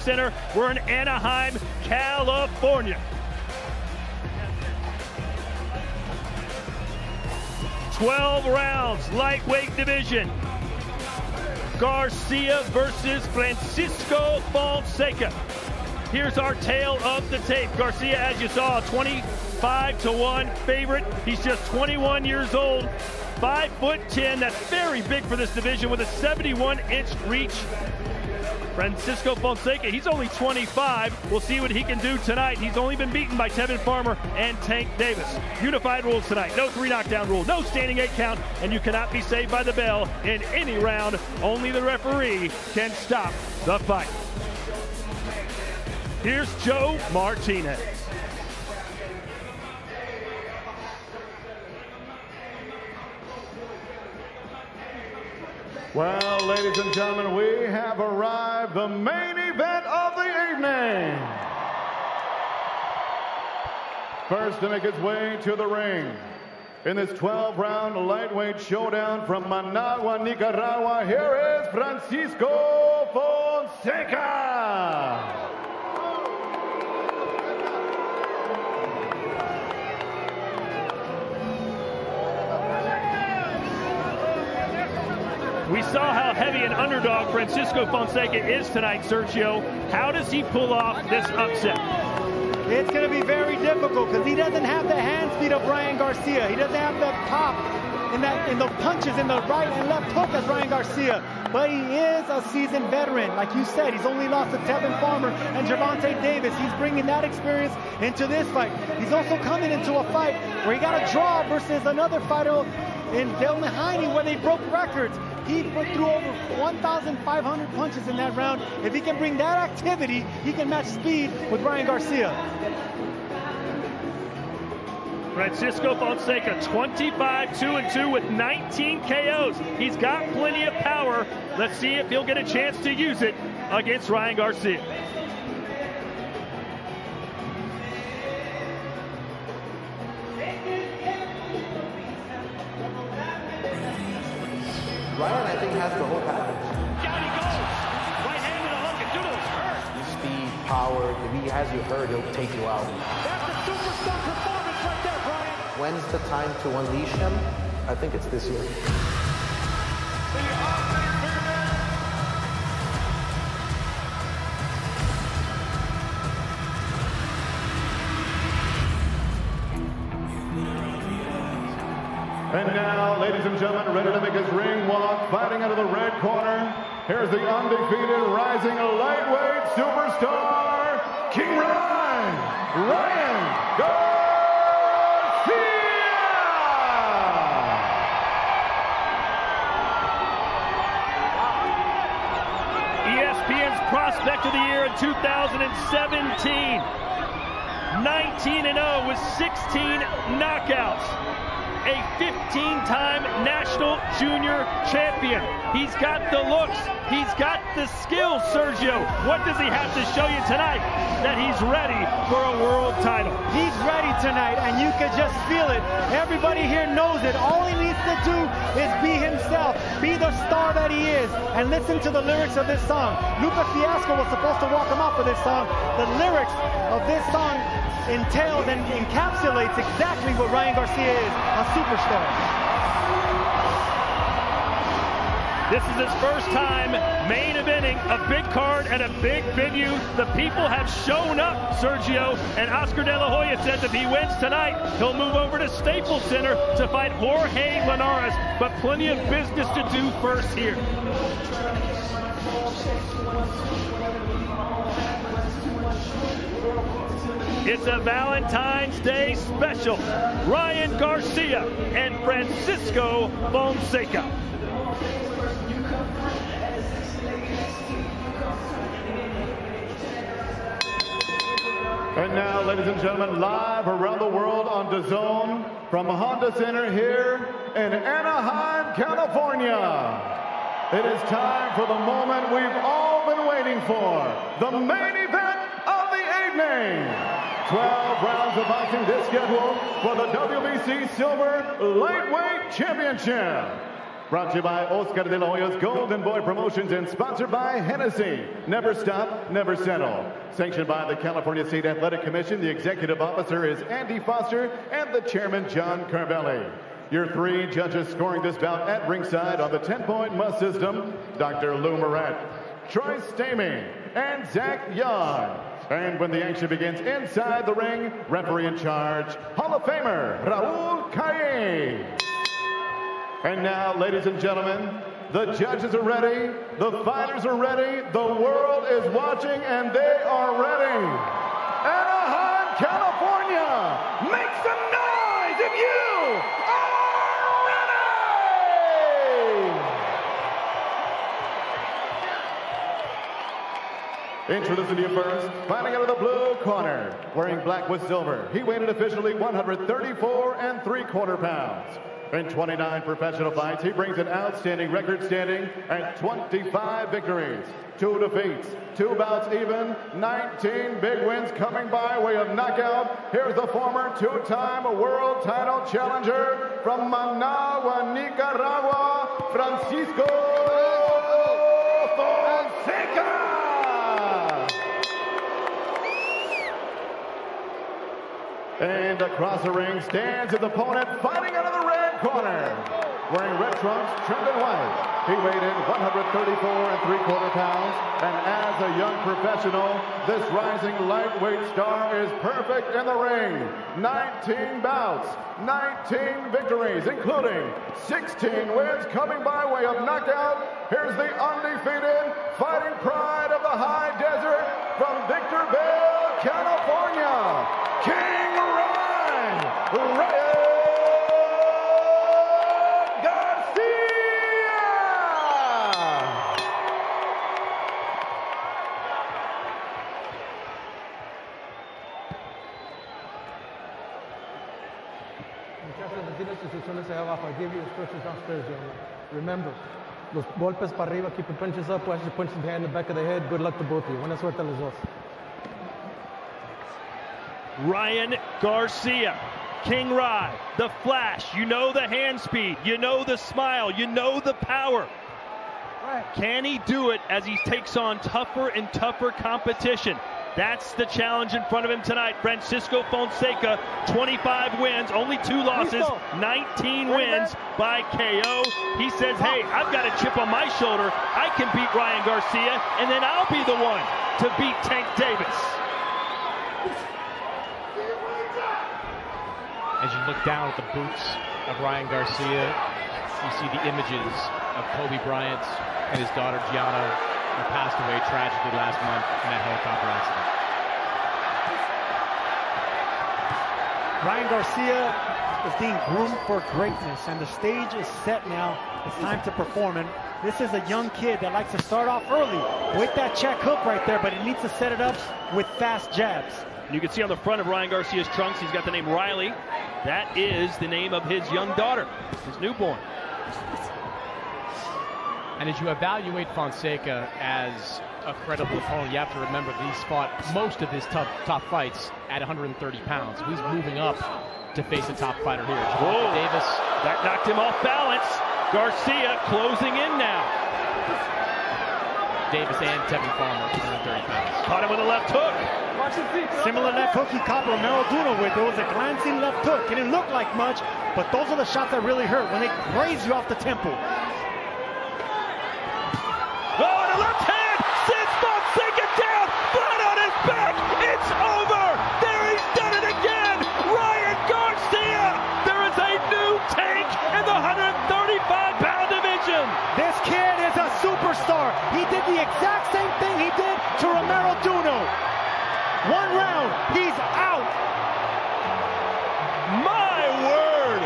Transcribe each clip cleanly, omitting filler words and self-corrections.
Center. We're in Anaheim, California. "12 rounds, lightweight division. Garcia versus Francisco Fonseca. Here's our tale of the tape. Garcia, as you saw, a 25-1 favorite. He's just 21 years old, 5'10". That's very big for this division with a 71-inch reach. Francisco Fonseca, he's only 25. We'll see what he can do tonight. He's only been beaten by Tevin Farmer and Tank Davis. Unified rules tonight. No 3 knockdown rule, no standing 8 count, and you cannot be saved by the bell in any round. Only the referee can stop the fight. Here's Joe Martinez. Well, ladies and gentlemen, we have arrived, the main event of the evening. First to make his way to the ring in this 12-round lightweight showdown from Managua, Nicaragua, here is Francisco Fonseca. We saw how heavy an underdog Francisco Fonseca is tonight, Sergio. How does he pull off this upset? It's going to be very difficult because he doesn't have the hand speed of Ryan Garcia. He doesn't have the pop in the punches in the right and left hook as Ryan Garcia. But he is a seasoned veteran. Like you said, he's only lost to Tevin Farmer and Gervonta Davis. He's bringing that experience into this fight. He's also coming into a fight where he got a draw versus another fighter in Del Nahini where they broke records. He threw over 1,500 punches in that round. If he can bring that activity, he can match speed with Ryan Garcia. Francisco Fonseca, 25-2-2 with 19 KOs. He's got plenty of power. Let's see if he'll get a chance to use it against Ryan Garcia. Ryan, I think, has the whole package. Down he goes. Right hand with a hook, and Doodle's hurt. Speed, power, if he has you hurt, he'll take you out. That's a superstar performance right there, Brian. When's the time to unleash him? I think it's this year. And now, ladies and gentlemen, ready to make his ring walk, fighting out of the red corner. Here's the undefeated, rising lightweight superstar, King Ryan Garcia! ESPN's Prospect of the Year in 2017. 19-0 with 16 knockouts. A 15-time national junior champion. He's got the looks. He's got the skills, Sergio. What does he have to show you tonight that he's ready for a world title? He's ready tonight, and you could just feel it. Everybody here knows it. All he needs to do is be himself, be the star that he is, and listen to the lyrics of this song. Lupe Fiasco was supposed to walk him off for this song. The lyrics of this song entails and encapsulates exactly what Ryan Garcia is, a superstar. This is his first time main eventing a big card at a big venue. The people have shown up, Sergio, and Oscar De La Hoya says if he wins tonight, he'll move over to Staples Center to fight Jorge Linares, but plenty of business to do first here. It's a Valentine's Day special. Ryan Garcia and Francisco Fonseca. And now, ladies and gentlemen, live around the world on DAZN from Honda Center here in Anaheim, California. It is time for the moment we've all been waiting for. The main event of the evening. 12 rounds of boxing this schedule for the WBC Silver Lightweight Championship. Brought to you by Oscar de la Hoya's Golden Boy Promotions and sponsored by Hennessy. Never stop, never settle. Sanctioned by the California State Athletic Commission, the executive officer is Andy Foster and the chairman, John Carvelli. Your three judges scoring this bout at ringside on the 10-point must system, Dr. Lou Moret, Troy Stamey, and Zach Young. And when the action begins inside the ring, referee in charge, Hall of Famer, Raul Calle. And now, ladies and gentlemen, the judges are ready, the fighters are ready, the world is watching, and they are ready. Anaheim, California, make some noise if you are ready! Introducing to you first, fighting out of the blue corner, wearing black with silver. He weighed in officially 134 3/4 pounds. In 29 professional fights, he brings an outstanding record standing at 25 victories, 2 defeats, 2 bouts even, 19 big wins coming by way of knockout. Here's the former 2-time world title challenger from Managua, Nicaragua, Francisco Fonseca! And across the ring stands his opponent fighting out of the red corner. Wearing red trunks, trimmed in white. He weighed in 134 3/4 pounds. And as a young professional, this rising lightweight star is perfect in the ring. 19 bouts, 19 victories, including 16 wins coming by way of knockout. Here's the undefeated fighting pride of the high desert from Victorville, California, King Ryan Garcia! Muchachos, aquí las instrucciones allá abajo. I gave you instructions downstairs, gentlemen. Remember, los golpes para arriba, keep your punches up, watch your punches behind the back of the head. Good luck to both of you. Buena suerte a los dos. Ryan Garcia, King Rye, the flash, you know the hand speed, you know the smile, you know the power. Can he do it as he takes on tougher and tougher competition? That's the challenge in front of him tonight. Francisco Fonseca, 25 wins, only 2 losses, 19 wins by KO. He says, hey, I've got a chip on my shoulder. I can beat Ryan Garcia, and then I'll be the one to beat Tank Davis. As you look down at the boots of Ryan Garcia, you see the images of Kobe Bryant and his daughter Gianna, who passed away tragically last month in that helicopter accident. Ryan Garcia is being groomed for greatness, and the stage is set now. It's time to perform. And this is a young kid that likes to start off early with that check hook right there, but he needs to set it up with fast jabs. You can see on the front of Ryan Garcia's trunks, he's got the name Riley. That is the name of his young daughter, his newborn. And as you evaluate Fonseca as a credible opponent, you have to remember that he's fought most of his top fights at 130 pounds. So he's moving up to face a top fighter here. Whoa. Davis. That knocked him off balance. Garcia closing in now. Davis and Tevin Farmer, 230 pounds. Caught him with a left hook. Similar left hook he caught Romero Duno with. It was a glancing left hook. It didn't look like much, but those are the shots that really hurt when they graze you off the temple. Oh, and a left hand sends Fonseca down, flat on his back. It's over. There, he's done it again. Ryan Garcia. There is a new Tank in the 135-pound division. This kid is a superstar. He did the exact same thing he did to Romero Duno. 1 round, he's out. My word.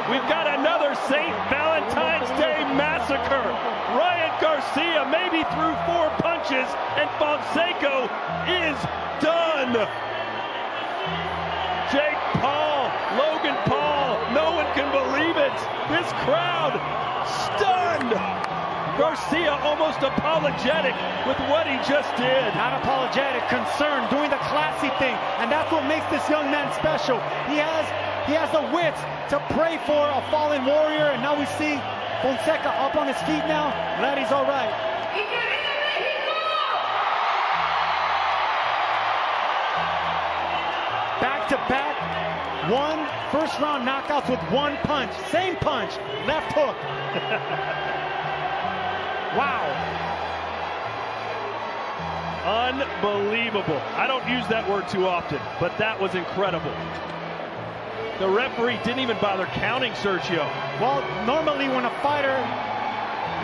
We've got another St. Valentine's Day massacre. Ryan Garcia maybe threw 4 punches, and Fonseca is done. Jake Paul, Logan Paul, no one can believe it. This crowd stunned. Garcia almost apologetic with what he just did. Not apologetic, concerned, doing the classy thing, and that's what makes this young man special. He has He has the wits to pray for a fallen warrior, and now we see Fonseca up on his feet now. Glad he's all right. Back-to-back, first-round knockouts with one punch. Same punch, left hook. Wow. Unbelievable. I don't use that word too often, but that was incredible. The referee didn't even bother counting Sergio. Well, normally when a fighter,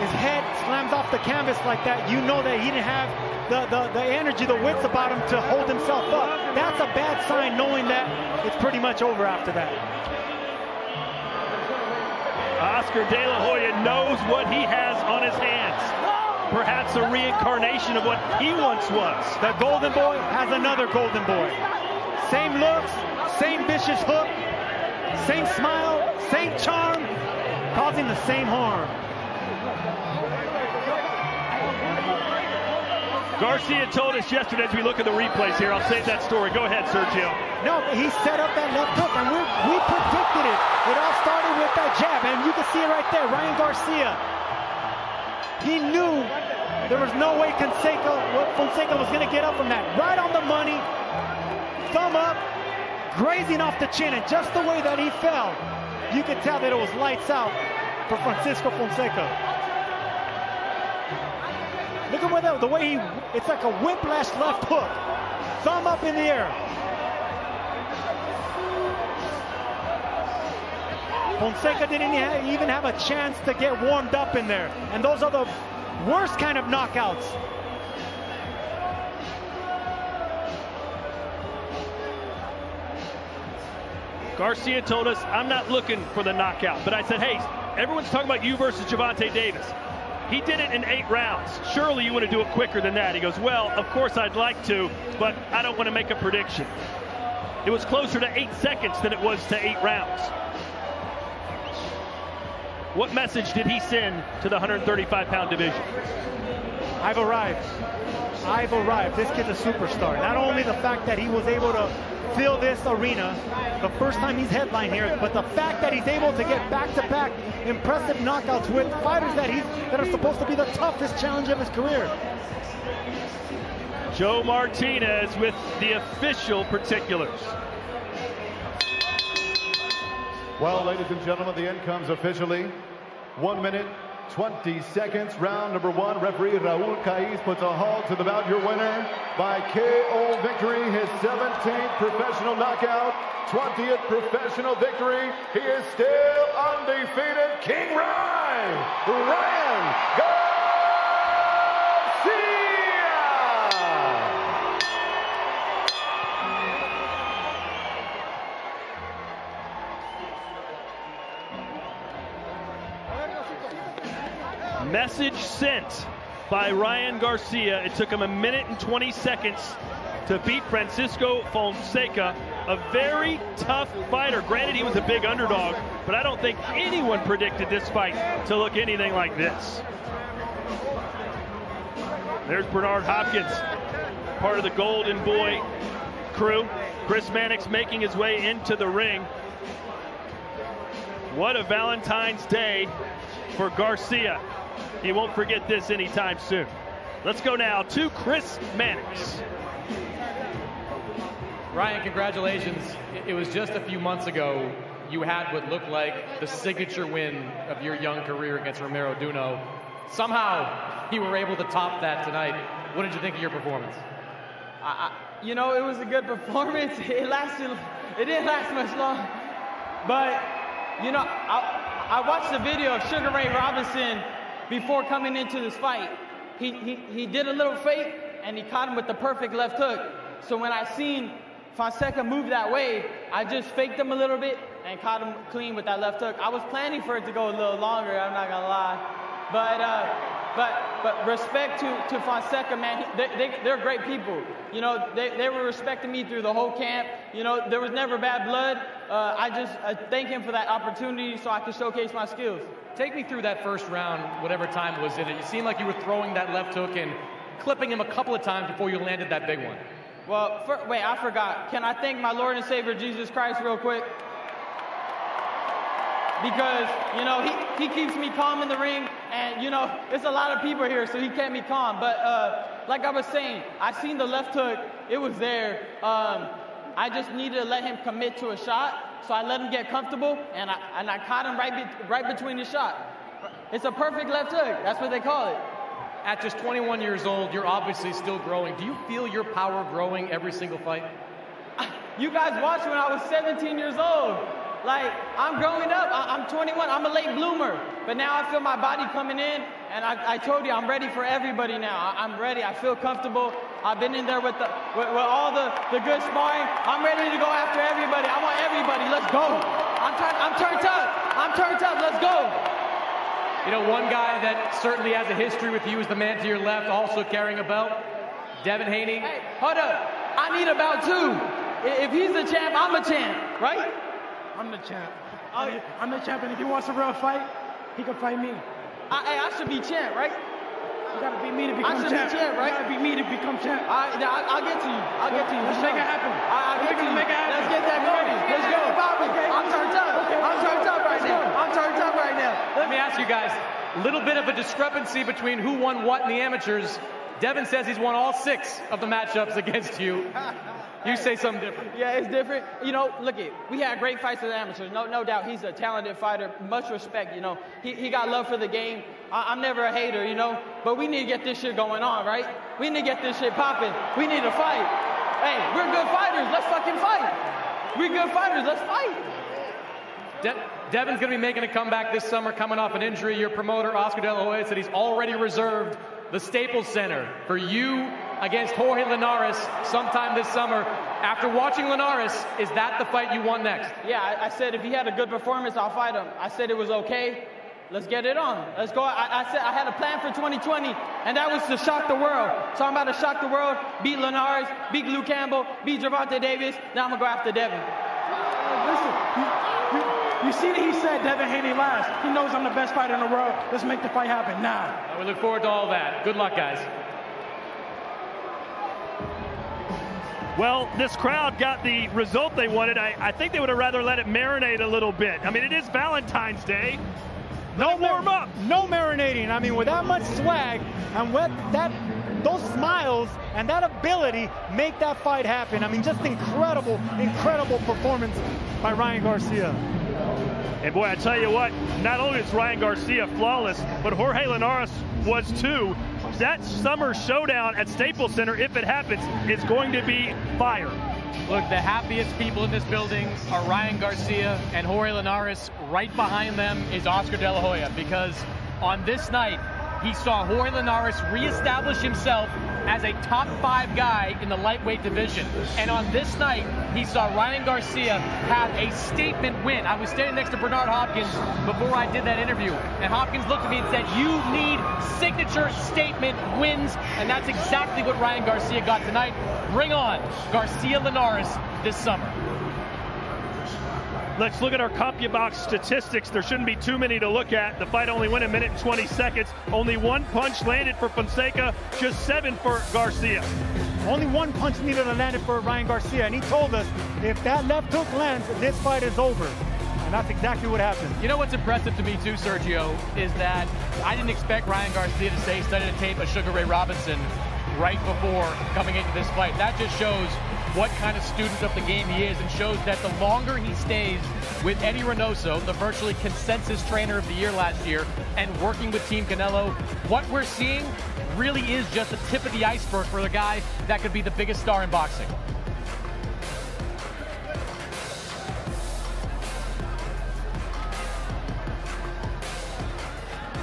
his head slams off the canvas like that, you know that he didn't have the energy, the wits about him to hold himself up. That's a bad sign, knowing that it's pretty much over after that. Oscar De La Hoya knows what he has on his hands. Perhaps a reincarnation of what he once was. The Golden Boy has another Golden Boy. Same looks, same vicious hook, same smile, same charm, causing the same harm. Garcia told us yesterday, as we look at the replays here, I'll save that story. Go ahead, Sergio. No, he set up that left hook, and we predicted it. It all started with that jab, and you can see it right there, Ryan Garcia. He knew there was no way Fonseca was going to get up from that. Right on the money, thumb up, grazing off the chin, and just the way that he fell, you could tell that it was lights out for Francisco Fonseca. Look at the way it's like a whiplash left hook. Thumb up in the air. Fonseca didn't even have a chance to get warmed up in there. And those are the worst kind of knockouts. Garcia told us, I'm not looking for the knockout. But I said, hey, everyone's talking about you versus Gervonta Davis. He did it in 8 rounds. Surely you want to do it quicker than that. He goes, well, of course I'd like to, but I don't want to make a prediction. It was closer to 8 seconds than it was to 8 rounds. What message did he send to the 135-pound division? I've arrived. I've arrived. This kid's a superstar. Not only the fact that he was able to fill this arena the first time he's headlined here, but the fact that he's able to get back-to-back impressive knockouts with fighters that are supposed to be the toughest challenge of his career. Joe Martinez with the official particulars. Well, ladies and gentlemen, the end comes officially. 1 minute, 20 seconds. Round number 1. Referee Raul Caiz puts a halt to the bout. Your winner by KO victory. His 17th professional knockout. 20th professional victory. He is still undefeated. King Ryan Garcia. Message sent by Ryan Garcia. It took him 1 minute and 20 seconds to beat Francisco Fonseca, a very tough fighter. Granted, he was a big underdog, but I don't think anyone predicted this fight to look anything like this. There's Bernard Hopkins, part of the Golden Boy crew. Chris Mannix making his way into the ring. What a Valentine's Day for Garcia. He won't forget this anytime soon. Let's go now to Chris Mannix. Ryan, congratulations. It was just a few months ago you had what looked like the signature win of your young career against Romero Duno. Somehow you were able to top that tonight. What did you think of your performance? You know, it was a good performance. It didn't last much long. But, you know, I watched the video of Sugar Ray Robinson before coming into this fight. He did a little fake, and he caught him with the perfect left hook. So when I seen Fonseca move that way, I just faked him a little bit and caught him clean with that left hook. I was planning for it to go a little longer, I'm not gonna lie. But respect to Fonseca, man. They're great people. You know, they were respecting me through the whole camp. You know, there was never bad blood. I thank him for that opportunity so I could showcase my skills. Take me through that first round, whatever time was in it. You seemed like you were throwing that left hook and clipping him a couple of times before you landed that big one. Well, wait, I forgot. Can I thank my Lord and Savior Jesus Christ real quick? because, you know, he keeps me calm in the ring, and, you know, there's a lot of people here, so he kept me calm. But like I was saying, I seen the left hook. It was there. I just needed to let him commit to a shot, so I let him get comfortable, and I caught him right between the shot. It's a perfect left hook. That's what they call it. At just 21 years old, you're obviously still growing. Do you feel your power growing every single fight? You guys watched when I was 17 years old. Like, I'm growing up. I'm 21. I'm a late bloomer. But now I feel my body coming in, and I told you, I'm ready for everybody now. I'm ready. I feel comfortable. I've been in there with all the good sparring. I'm ready to go after everybody. I want everybody. Let's go. I'm turned up. I'm turned up. Let's go. You know, one guy that certainly has a history with you is the man to your left, also carrying a belt, Devin Haney. Hey, hold up. I need a belt too. If he's the champ, I'm a champ, right? I'm the champ. I'm the champ, and if he wants a real fight, he can fight me. I should be champ, right? You gotta beat me to become champ. I should be champ, right? You gotta beat me to become champ. I'll get to you. I'll get to you. Let's make it happen. I'll get to you. Let's get that going. Let's go. I'm turned up. I'm turned up right now. I'm turned up right now. Let me ask you guys, a little bit of a discrepancy between who won what in the amateurs. Devin says he's won all 6 of the matchups against you. You say something different. Yeah, it's different. You know, look it. We had great fights with amateurs. No doubt, he's a talented fighter. Much respect. You know, he got love for the game. I'm never a hater. You know, but we need to get this shit going on, right? We need to get this shit popping. We need to fight. Hey, we're good fighters. Let's fucking fight. We're good fighters. Let's fight. Devin's going to be making a comeback this summer, coming off an injury. Your promoter, Oscar De La Hoya, said he's already reserved the Staples Center for you against Jorge Linares sometime this summer. After watching Linares, is that the fight you want next? Yeah, I said if he had a good performance, I'll fight him. I said it was okay. Let's get it on. Let's go. I said I had a plan for 2020, and that was to shock the world. So I'm about to shock the world, beat Linares, beat Luke Campbell, beat Gervonta Davis. Now I'm going to go after Devin. Listen, you see that he said Devin Haney last. He knows I'm the best fighter in the world. Let's make the fight happen now. We look forward to all that. Good luck, guys. Well, this crowd got the result they wanted. I think they would have rather let it marinate a little bit. I mean, it is Valentine's Day. No warm up. No marinating. I mean, with that much swag and with those smiles and that ability, make that fight happen. I mean, just incredible performance by Ryan Garcia. And boy, I tell you what, not only is Ryan Garcia flawless, but Jorge Linares was too. That summer showdown at Staples Center, if it happens, is going to be fire. Look, the happiest people in this building are Ryan Garcia and Jorge Linares. Right behind them is Oscar De La Hoya, because on this night, he saw Jorge Linares reestablish himself as a top 5 guy in the lightweight division. And on this night, he saw Ryan Garcia have a statement win. I was standing next to Bernard Hopkins before I did that interview, and Hopkins looked at me and said, you need signature statement wins, and that's exactly what Ryan Garcia got tonight. Bring on Garcia Linares this summer. Let's look at our CompuBox statistics. There shouldn't be too many to look at. The fight only went 1 minute and 20 seconds. Only 1 punch landed for Fonseca, just 7 for Garcia. Only 1 punch needed to land for Ryan Garcia, and he told us if that left hook lands, this fight is over. And that's exactly what happened. You know what's impressive to me too, Sergio, is that I didn't expect Ryan Garcia to say he studied a tape of Sugar Ray Robinson right before coming into this fight. That just shows what kind of student of the game he is, and shows that the longer he stays with Eddie Reynoso, the virtually consensus trainer of the year last year, and working with Team Canelo, what we're seeing really is just the tip of the iceberg for the guy that could be the biggest star in boxing.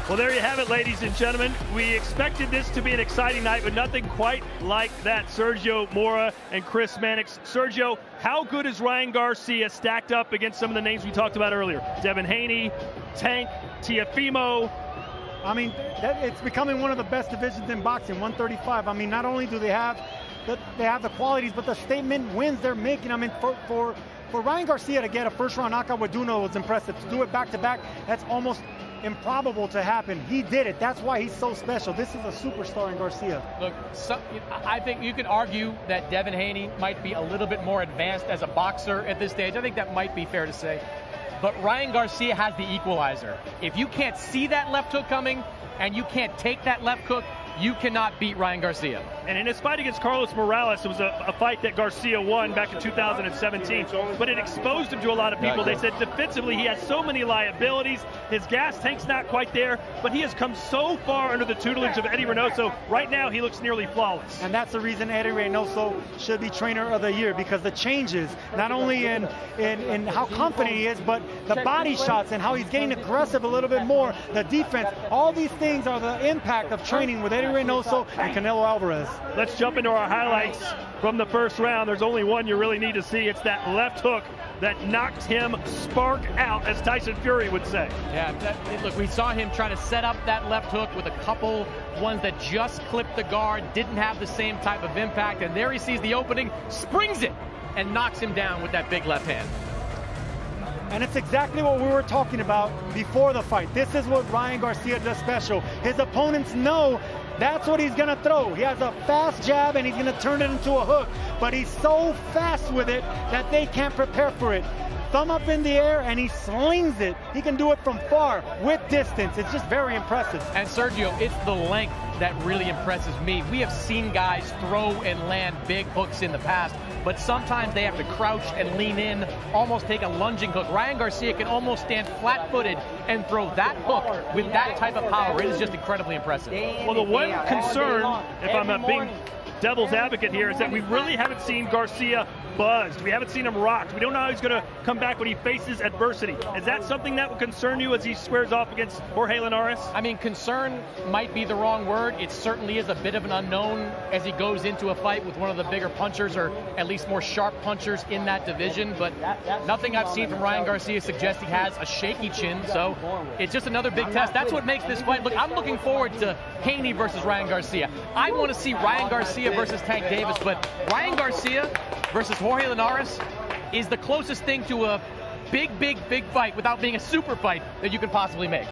Well, there you have it, ladies and gentlemen. We expected this to be an exciting night, but nothing quite like that. Sergio Mora and Chris Mannix. Sergio, how good is Ryan Garcia stacked up against some of the names we talked about earlier? Devin Haney, Tank, Teofimo. I mean, it's becoming one of the best divisions in boxing, 135. I mean, not only do they have the qualities, but the statement wins they're making. I mean, for Ryan Garcia to get a first-round knockout with Duno was impressive. To do it back-to-back, that's almost improbable to happen. He did it. That's why he's so special. This is a superstar in Garcia. Look, I think you could argue that Devin Haney might be a little bit more advanced as a boxer at this stage. I think that might be fair to say. but Ryan Garcia has the equalizer. If you can't see that left hook coming and you can't take that left hook, you cannot beat Ryan Garcia. And in his fight against Carlos Morales, it was a fight that Garcia won back in 2017, but it exposed him to a lot of people. They said defensively he has so many liabilities. His gas tank's not quite there, but he has come so far under the tutelage of Eddie Reynoso. Right now, he looks nearly flawless. And that's the reason Eddie Reynoso should be trainer of the year, because the changes, not only in how confident he is, but the body shots and how he's getting aggressive a little bit more, the defense, all these things are the impact of training with Eddie Reynoso and Canelo Alvarez. Let's jump into our highlights from the first round. There's only one you really need to see. It's that left hook that knocked him spark out, as Tyson Fury would say. Yeah, look, we saw him try to set up that left hook with a couple ones that just clipped the guard, didn't have the same type of impact, and there he sees the opening, springs it, and knocks him down with that big left hand. And it's exactly what we were talking about before the fight. This is what Ryan Garcia does special. His opponents know that's what he's going to throw. He has a fast jab and he's going to turn it into a hook. But he's so fast with it that they can't prepare for it. Thumb up in the air and he slings it. He can do it from far with distance. It's just very impressive. And Sergio, it's the length that really impresses me. We have seen guys throw and land big hooks in the past, but sometimes they have to crouch and lean in, almost take a lunging hook. Ryan Garcia can almost stand flat-footed and throw that hook with that type of power. It is just incredibly impressive. Well, the one concern, if I'm being devil's advocate here, is that we really haven't seen Garcia buzzed. We haven't seen him rocked. We don't know how he's going to come back when he faces adversity. Is that something that will concern you as he squares off against Jorge Linares? I mean, concern might be the wrong word. It certainly is a bit of an unknown as he goes into a fight with one of the bigger punchers, or at least more sharp punchers in that division. But nothing I've seen from Ryan Garcia suggests he has a shaky chin. So it's just another big test. That's what makes this fight. Look, I'm looking forward to Haney versus Ryan Garcia. I want to see Ryan Garcia versus Tank Davis, but Ryan Garcia versus Jorge Linares is the closest thing to a big fight without being a super fight that you could possibly make.